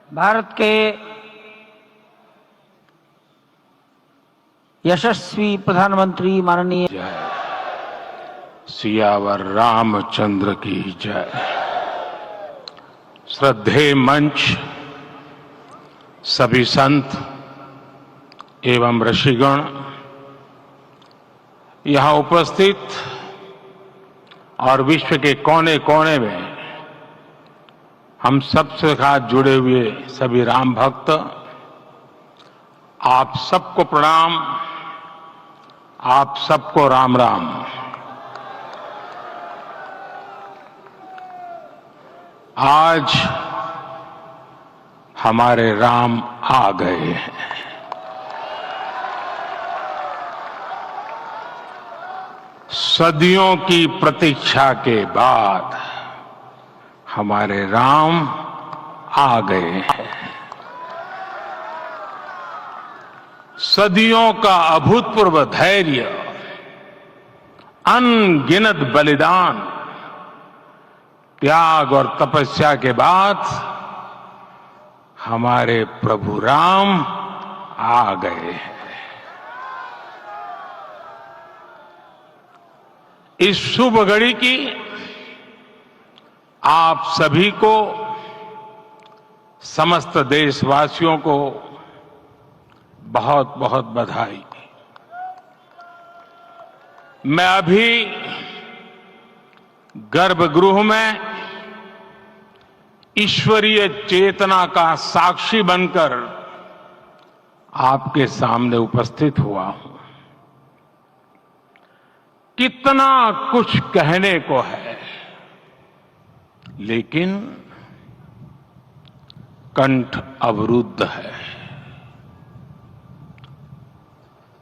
भारत के यशस्वी प्रधानमंत्री माननीय जय सियावर रामचंद्र की जय। श्रद्धेय मंच, सभी संत एवं ऋषिगण, यहां उपस्थित और विश्व के कोने कोने में हम सबसे साथ जुड़े हुए सभी राम भक्त, आप सबको प्रणाम, आप सबको राम राम। आज हमारे राम आ गए हैं। सदियों की प्रतीक्षा के बाद हमारे राम आ गए हैं। सदियों का अभूतपूर्व धैर्य, अनगिनत बलिदान, त्याग और तपस्या के बाद हमारे प्रभु राम आ गए हैं। इस शुभ घड़ी की आप सभी को, समस्त देशवासियों को बहुत बहुत बधाई। मैं अभी गर्भगृह में ईश्वरीय चेतना का साक्षी बनकर आपके सामने उपस्थित हुआ हूं। कितना कुछ कहने को है, लेकिन कंठ अवरुद्ध है।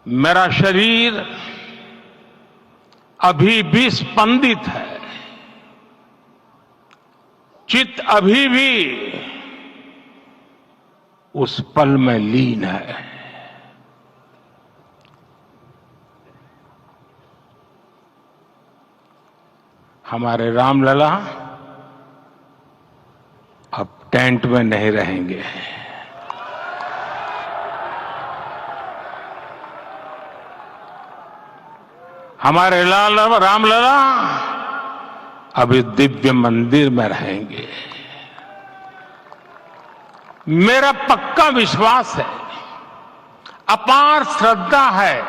मेरा शरीर अभी भी स्पंदित है, चित्त अभी भी उस पल में लीन है। हमारे रामलला अब टेंट में नहीं रहेंगे। हमारे रामलला अभी दिव्य मंदिर में रहेंगे। मेरा पक्का विश्वास है, अपार श्रद्धा है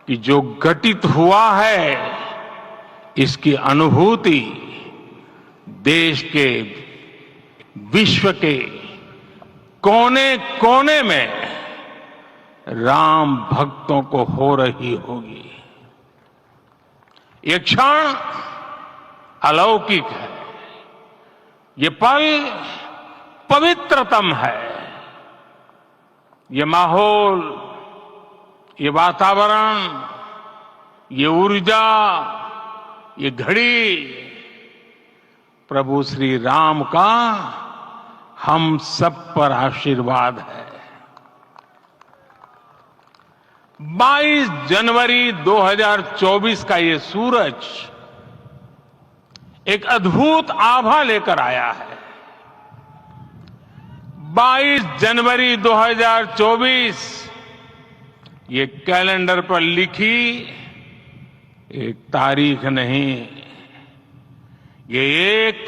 कि जो घटित हुआ है, इसकी अनुभूति देश के, विश्व के कोने कोने में राम भक्तों को हो रही होगी। ये क्षण अलौकिक है, ये पल पवित्रतम है। ये माहौल, ये वातावरण, ये ऊर्जा, ये घड़ी प्रभु श्री राम का हम सब पर आशीर्वाद है। 22 जनवरी 2024 का ये सूरज एक अद्भुत आभा लेकर आया है। 22 जनवरी 2024 ये कैलेंडर पर लिखी एक तारीख नहीं, ये एक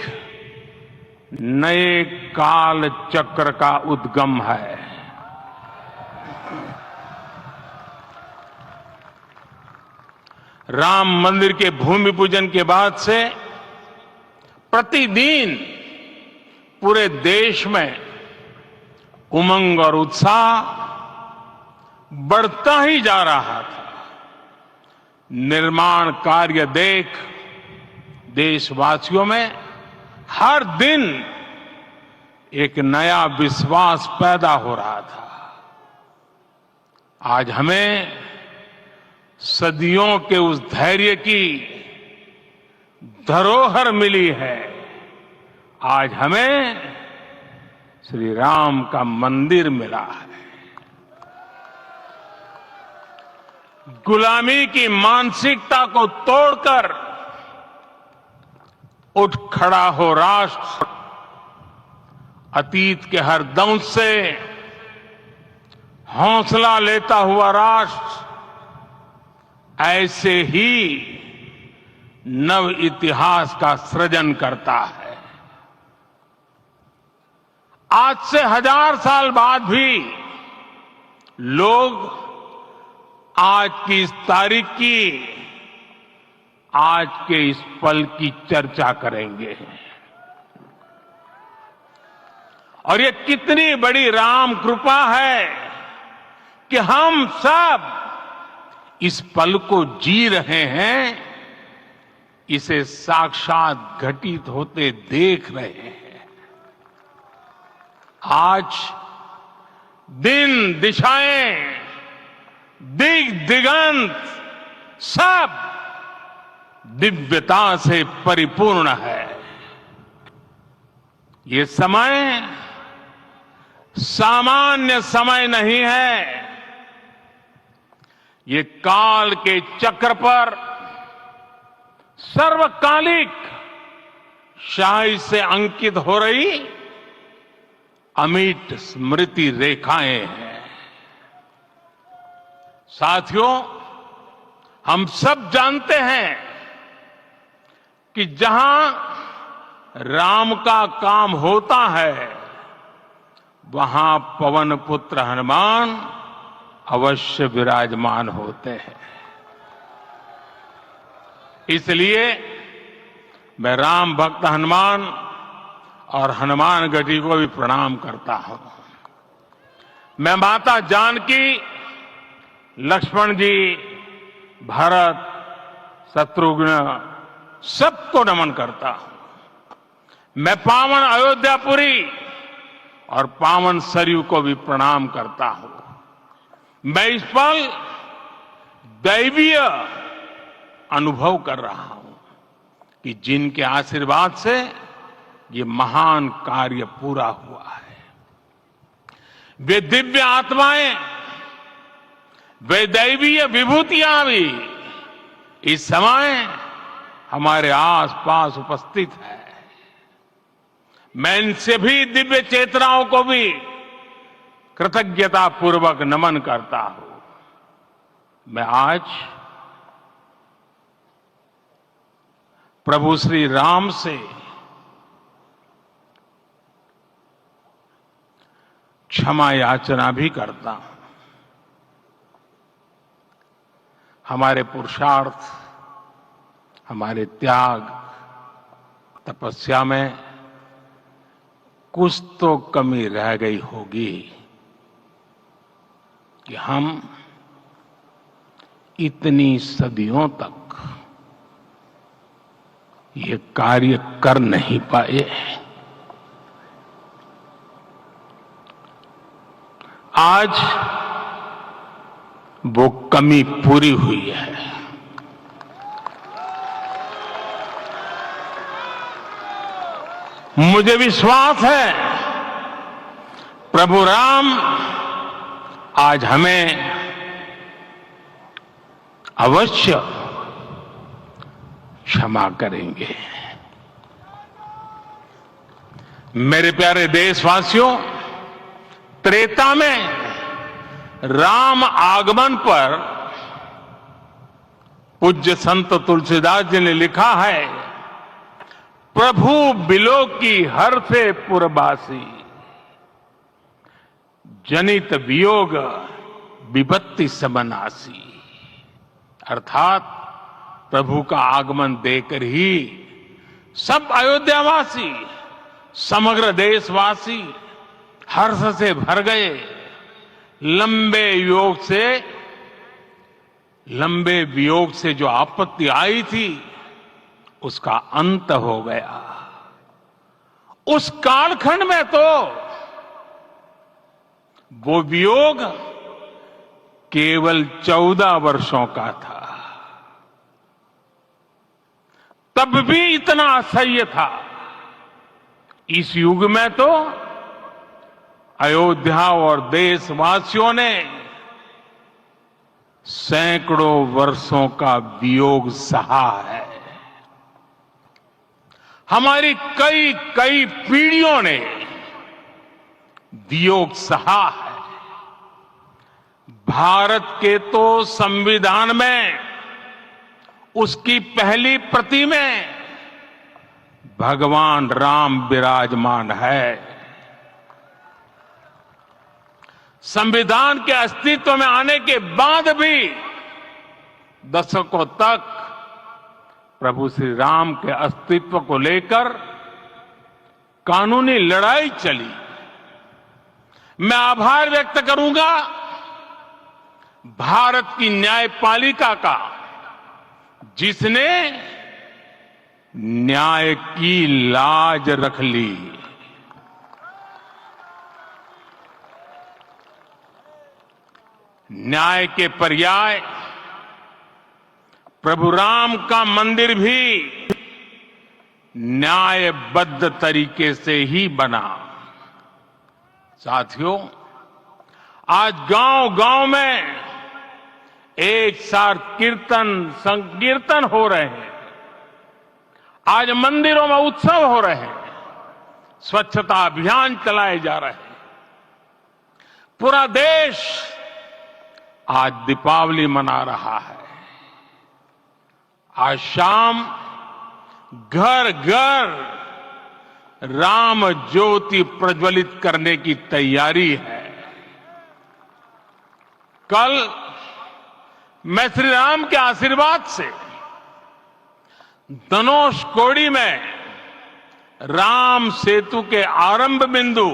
नए काल चक्र का उद्गम है। राम मंदिर के भूमि पूजन के बाद से प्रतिदिन पूरे देश में उमंग और उत्साह बढ़ता ही जा रहा था। निर्माण कार्य देख देशवासियों में हर दिन एक नया विश्वास पैदा हो रहा था। आज हमें सदियों के उस धैर्य की धरोहर मिली है। आज हमें श्री राम का मंदिर मिला है। गुलामी की मानसिकता को तोड़कर उठ खड़ा हो राष्ट्र अतीत के हर दंश से हौसला लेता हुआ राष्ट्र ऐसे ही नव इतिहास का सृजन करता है। आज से 1000 साल बाद भी लोग आज की इस तारीख की, आज के इस पल की चर्चा करेंगे। और ये कितनी बड़ी राम कृपा है कि हम सब इस पल को जी रहे हैं, इसे साक्षात घटित होते देख रहे हैं। आज दिन दिशाएं, दिग दिगंत सब दिव्यता से परिपूर्ण है। ये समय सामान्य समय नहीं है। ये काल के चक्र पर सर्वकालिक शाही से अंकित हो रही अमिट स्मृति रेखाएं हैं। साथियों, हम सब जानते हैं कि जहां राम का काम होता है, वहां पवन पुत्र हनुमान अवश्य विराजमान होते हैं। इसलिए मैं राम भक्त हनुमान और हनुमान गढ़ी को भी प्रणाम करता हूं। मैं माता जानकी, लक्ष्मण जी, भरत, शत्रुघ्न सबको नमन करता हूं। मैं पावन अयोध्यापुरी और पावन सरयू को भी प्रणाम करता हूं। मैं इस पल दैवीय अनुभव कर रहा हूं कि जिनके आशीर्वाद से ये महान कार्य पूरा हुआ है। वे दिव्य आत्माएं, वे दैवीय विभूतियां भी इस समय हमारे आसपास उपस्थित है। मैं इनसे भी दिव्य चेतनाओं को भी कृतज्ञता पूर्वक नमन करता हूं। मैं आज प्रभु श्री राम से क्षमा याचना भी करता हूं। हमारे पुरुषार्थ, हमारे त्याग, तपस्या में कुछ तो कमी रह गई होगी कि हम इतनी सदियों तक ये कार्य कर नहीं पाए। आज वो कमी पूरी हुई है। मुझे विश्वास है प्रभु राम आज हमें अवश्य क्षमा करेंगे। मेरे प्यारे देशवासियों, त्रेता में राम आगमन पर पूज्य संत तुलसीदास जी ने लिखा है, प्रभु बिलो की हर से पुरबासी, जनित वियोग विपत्ति समनासी। अर्थात प्रभु का आगमन देकर ही सब अयोध्यावासी, समग्र देशवासी हर्ष से भर गए। लंबे वियोग से जो आपत्ति आई थी, उसका अंत हो गया। उस कालखंड में तो वो वियोग केवल 14 वर्षों का था। तब भी इतना असह्य था। इस युग में तो अयोध्या और देशवासियों ने सैकड़ों वर्षों का वियोग सहा है। हमारी कई पीढ़ियों ने वियोग सहा है। भारत के तो संविधान में उसकी पहली प्रति में भगवान राम विराजमान है। संविधान के अस्तित्व में आने के बाद भी दशकों तक प्रभु श्री राम के अस्तित्व को लेकर कानूनी लड़ाई चली। मैं आभार व्यक्त करूंगा भारत की न्यायपालिका का, जिसने न्याय की लाज रख ली। न्याय के पर्याय प्रभु राम का मंदिर भी न्यायबद्ध तरीके से ही बना। साथियों, आज गांव-गांव में एक साथ कीर्तन संकीर्तन हो रहे हैं। आज मंदिरों में उत्सव हो रहे हैं, स्वच्छता अभियान चलाए जा रहे हैं। पूरा देश आज दीपावली मना रहा है। आज शाम घर घर राम ज्योति प्रज्वलित करने की तैयारी है। कल मैं श्री राम के आशीर्वाद से धनुषकोडी में राम सेतु के आरंभ बिंदु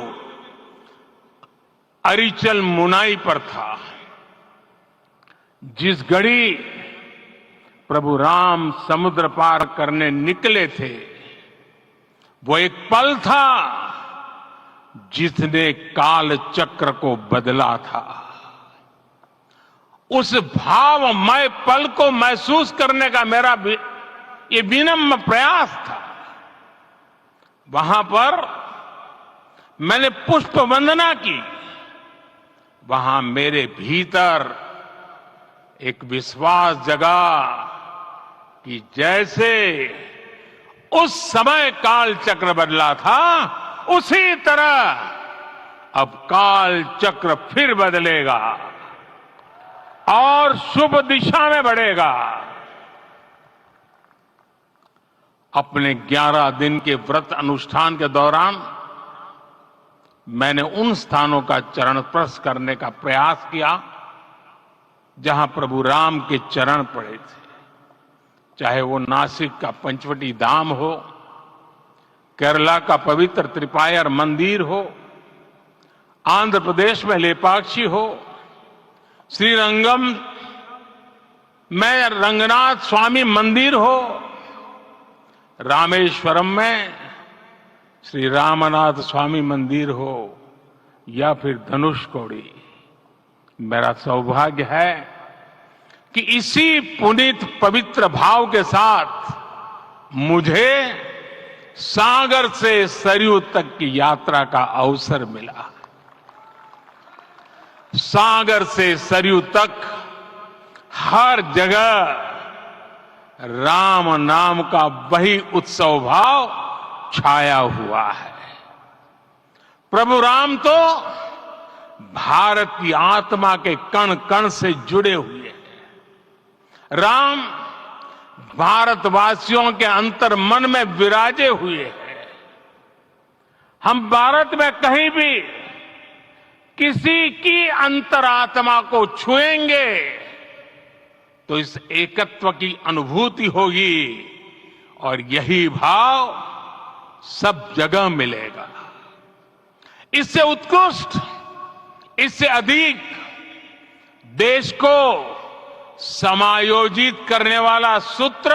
अरिचल मुनाई पर था। जिस घड़ी प्रभु राम समुद्र पार करने निकले थे, वो एक पल था जिसने काल चक्र को बदला था। उस भावमय पल को महसूस करने का मेरा ये विनम्र प्रयास था। वहां पर मैंने पुष्प वंदना की। वहां मेरे भीतर एक विश्वास जगा कि जैसे उस समय काल चक्र बदला था, उसी तरह अब काल चक्र फिर बदलेगा और शुभ दिशा में बढ़ेगा। अपने 11 दिन के व्रत अनुष्ठान के दौरान मैंने उन स्थानों का चरण स्पर्श करने का प्रयास किया जहां प्रभु राम के चरण पड़े थे। चाहे वो नासिक का पंचवटी धाम हो, केरला का पवित्र त्रिपायर मंदिर हो, आंध्र प्रदेश में लेपाक्षी हो, श्रीरंगम में रंगनाथ स्वामी मंदिर हो, रामेश्वरम में श्री रामनाथ स्वामी मंदिर हो, या फिर धनुषकोडी। मेरा सौभाग्य है कि इसी पुनीत पवित्र भाव के साथ मुझे सागर से सरयू तक की यात्रा का अवसर मिला। सागर से सरयू तक हर जगह राम नाम का वही उत्सव भाव छाया हुआ है। प्रभु राम तो भारत की आत्मा के कण कण से जुड़े हुए हैं। राम भारतवासियों के अंतर मन में विराजे हुए हैं। हम भारत में कहीं भी किसी की अंतरात्मा को छुएंगे तो इस एकत्व की अनुभूति होगी और यही भाव सब जगह मिलेगा। इससे उत्कृष्ट, इससे अधिक देश को समायोजित करने वाला सूत्र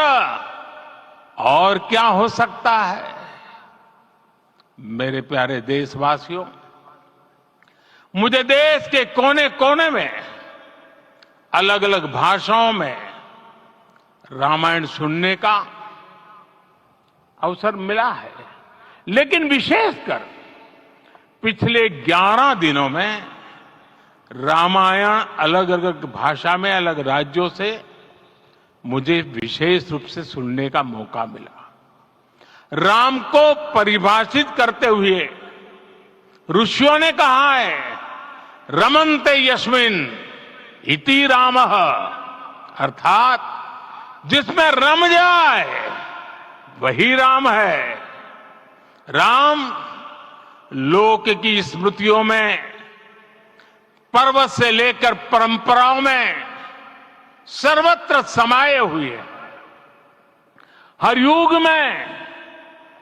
और क्या हो सकता है। मेरे प्यारे देशवासियों, मुझे देश के कोने कोने में अलग अलग भाषाओं में रामायण सुनने का अवसर मिला है, लेकिन विशेषकर पिछले 11 दिनों में रामायण अलग अलग भाषा में अलग राज्यों से मुझे विशेष रूप से सुनने का मौका मिला। राम को परिभाषित करते हुए ऋषियों ने कहा है, रमन्ते यस्मिन इति रामः, अर्थात जिसमें रम जाए वही राम है। राम लोक की स्मृतियों में, पर्वत से लेकर परंपराओं में सर्वत्र समाये हुए हैं। हर युग में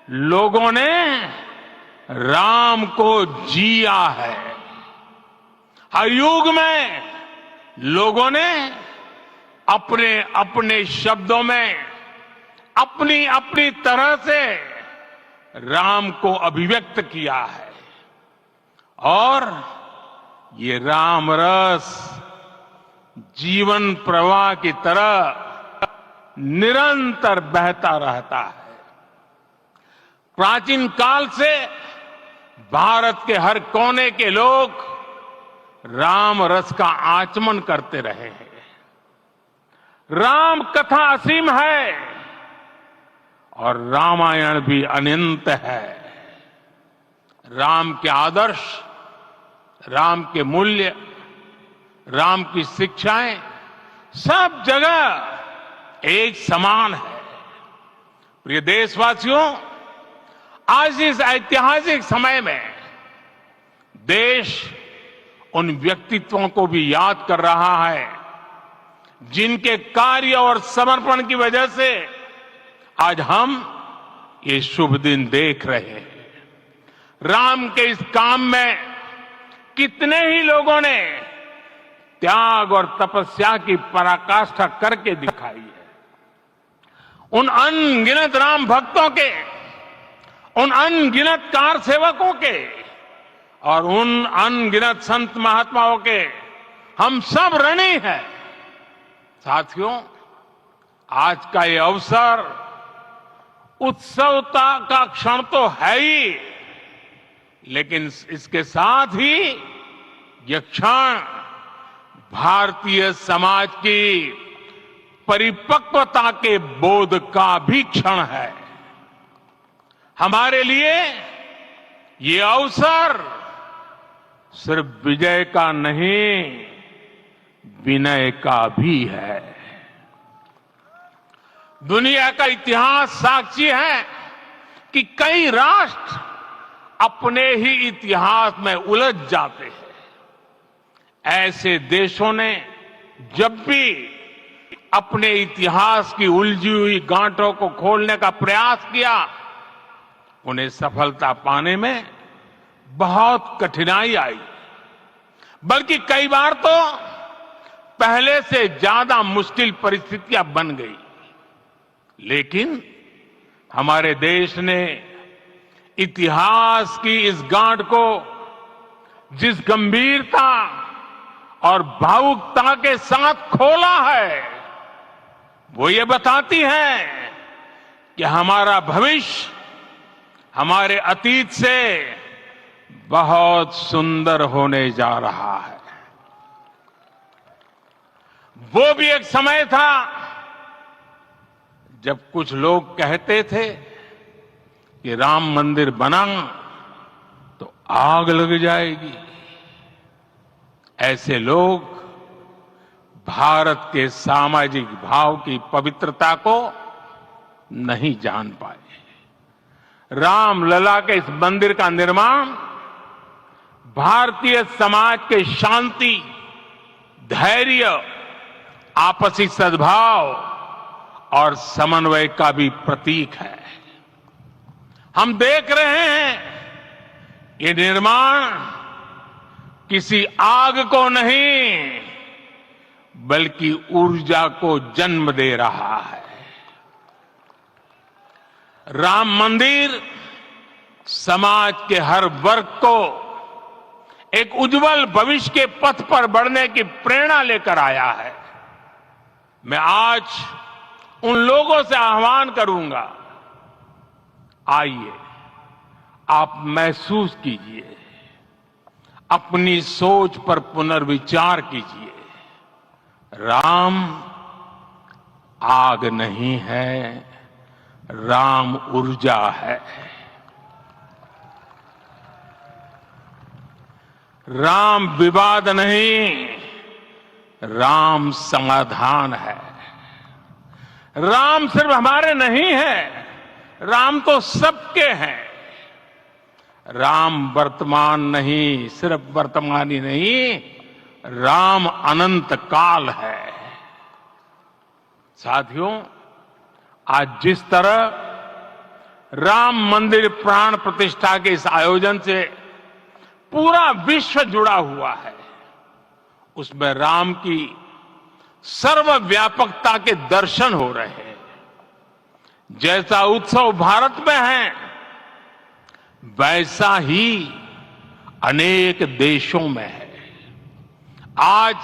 लोगों ने राम को जिया है। हर युग में लोगों ने अपने अपने शब्दों में अपनी अपनी तरह से राम को अभिव्यक्त किया है। और ये राम रस जीवन प्रवाह की तरह निरंतर बहता रहता है। प्राचीन काल से भारत के हर कोने के लोग राम रस का आचमन करते रहे हैं। राम कथा असीम है और रामायण भी अनंत है। राम के आदर्श, राम के मूल्य, राम की शिक्षाएं सब जगह एक समान है। प्रिय देशवासियों, आज इस ऐतिहासिक समय में देश उन व्यक्तित्वों को भी याद कर रहा है जिनके कार्य और समर्पण की वजह से आज हम ये शुभ दिन देख रहे हैं। राम के इस काम में कितने ही लोगों ने त्याग और तपस्या की पराकाष्ठा करके दिखाई है। उन अनगिनत राम भक्तों के, उन अनगिनत कार सेवकों के और उन अनगिनत संत महात्माओं के हम सब ऋणी हैं। साथियों, आज का ये अवसर उत्सवता का क्षण तो है ही, लेकिन इसके साथ ही यह क्षण भारतीय समाज की परिपक्वता के बोध का भी क्षण है। हमारे लिए ये अवसर सिर्फ विजय का नहीं, विनय का भी है। दुनिया का इतिहास साक्षी है कि कई राष्ट्र अपने ही इतिहास में उलझ जाते हैं। ऐसे देशों ने जब भी अपने इतिहास की उलझी हुई गांठों को खोलने का प्रयास किया, उन्हें सफलता पाने में बहुत कठिनाई आई, बल्कि कई बार तो पहले से ज्यादा मुश्किल परिस्थितियां बन गई। लेकिन हमारे देश ने इतिहास की इस गांठ को जिस गंभीरता और भावुकता के साथ खोला है, वो ये बताती है कि हमारा भविष्य हमारे अतीत से बहुत सुंदर होने जा रहा है। वो भी एक समय था जब कुछ लोग कहते थे कि राम मंदिर बना तो आग लग जाएगी। ऐसे लोग भारत के सामाजिक भाव की पवित्रता को नहीं जान पाए। रामलला के इस मंदिर का निर्माण भारतीय समाज के शांति, धैर्य, आपसी सद्भाव और समन्वय का भी प्रतीक है। हम देख रहे हैं ये निर्माण किसी आग को नहीं, बल्कि ऊर्जा को जन्म दे रहा है। राम मंदिर समाज के हर वर्ग को एक उज्जवल भविष्य के पथ पर बढ़ने की प्रेरणा लेकर आया है। मैं आज उन लोगों से आह्वान करूंगा, आइए आप महसूस कीजिए, अपनी सोच पर पुनर्विचार कीजिए। राम आग नहीं है, राम ऊर्जा है। राम विवाद नहीं, राम समाधान है। राम सिर्फ हमारे नहीं है, राम तो सबके हैं। राम वर्तमान नहीं, सिर्फ वर्तमान ही नहीं, राम अनंत काल है। साथियों, आज जिस तरह राम मंदिर प्राण प्रतिष्ठा के इस आयोजन से पूरा विश्व जुड़ा हुआ है, उसमें राम की सर्वव्यापकता के दर्शन हो रहे हैं। जैसा उत्सव भारत में है, वैसा ही अनेक देशों में है। आज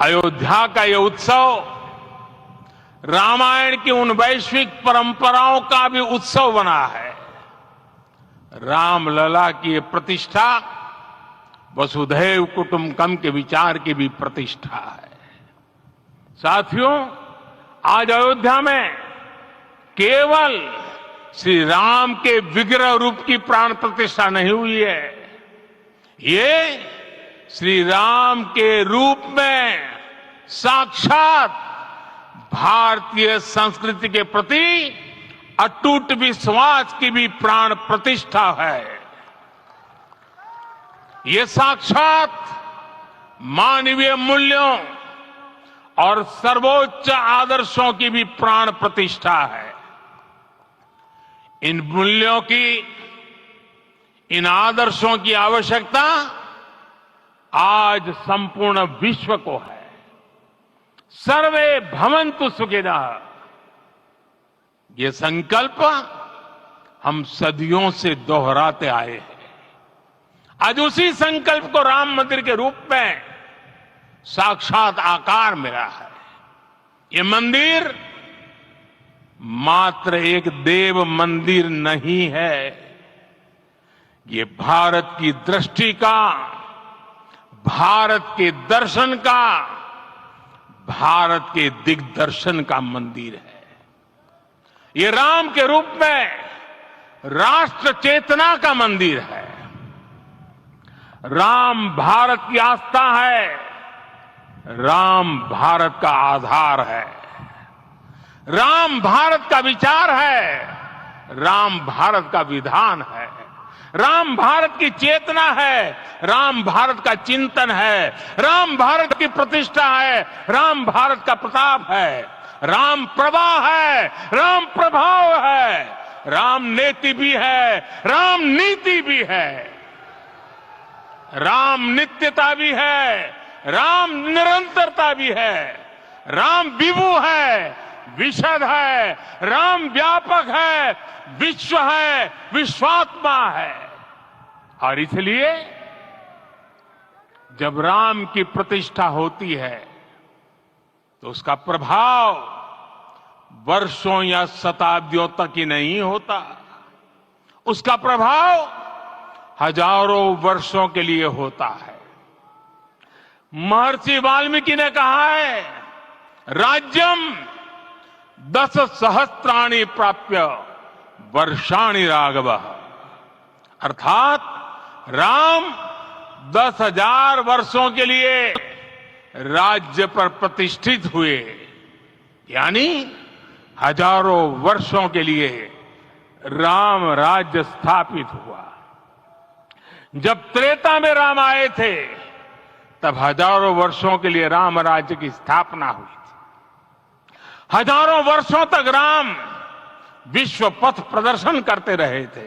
अयोध्या का यह उत्सव रामायण की उन वैश्विक परंपराओं का भी उत्सव बना है। रामलला की ये प्रतिष्ठा वसुधैव कुटुंबकम के विचार की भी प्रतिष्ठा है। साथियों, आज अयोध्या में केवल श्री राम के विग्रह रूप की प्राण प्रतिष्ठा नहीं हुई है, ये श्री राम के रूप में साक्षात भारतीय संस्कृति के प्रति अटूट विश्वास की भी प्राण प्रतिष्ठा है। ये साक्षात मानवीय मूल्यों और सर्वोच्च आदर्शों की भी प्राण प्रतिष्ठा है। इन मूल्यों की, इन आदर्शों की आवश्यकता आज संपूर्ण विश्व को है। सर्वे भवन्तु सुखिनः, ये संकल्प हम सदियों से दोहराते आए हैं। आज उसी संकल्प को राम मंदिर के रूप में साक्षात आकार मिला है। ये मंदिर मात्र एक देव मंदिर नहीं है, ये भारत की दृष्टि का, भारत के दर्शन का, भारत के दिग्दर्शन का मंदिर है। ये राम के रूप में राष्ट्र चेतना का मंदिर है। राम भारत की आस्था है, राम भारत का आधार है, राम भारत का विचार है, राम भारत का विधान है, राम भारत की चेतना है, राम भारत का चिंतन है, राम भारत की प्रतिष्ठा है, राम भारत का प्रताप है, राम प्रवाह है, राम प्रभाव है, राम नेति भी है, राम नीति भी है, राम नित्यता भी है, राम निरंतरता भी है, राम विभु है, विशद है, राम व्यापक है, विश्व है, विश्वात्मा है। और इसलिए जब राम की प्रतिष्ठा होती है तो उसका प्रभाव वर्षों या शताब्दियों तक ही नहीं होता, उसका प्रभाव हजारों वर्षों के लिए होता है। महर्षि वाल्मीकि ने कहा है, राज्यम 10 सहस्त्राणि प्राप्य वर्षाणि राघव, अर्थात राम 10,000 वर्षों के लिए राज्य पर प्रतिष्ठित हुए, यानी हजारों वर्षों के लिए राम राज्य स्थापित हुआ। जब त्रेता में राम आए थे, तब हजारों वर्षों के लिए राम राज्य की स्थापना हुई थी। हजारों वर्षों तक राम विश्व पथ प्रदर्शन करते रहे थे।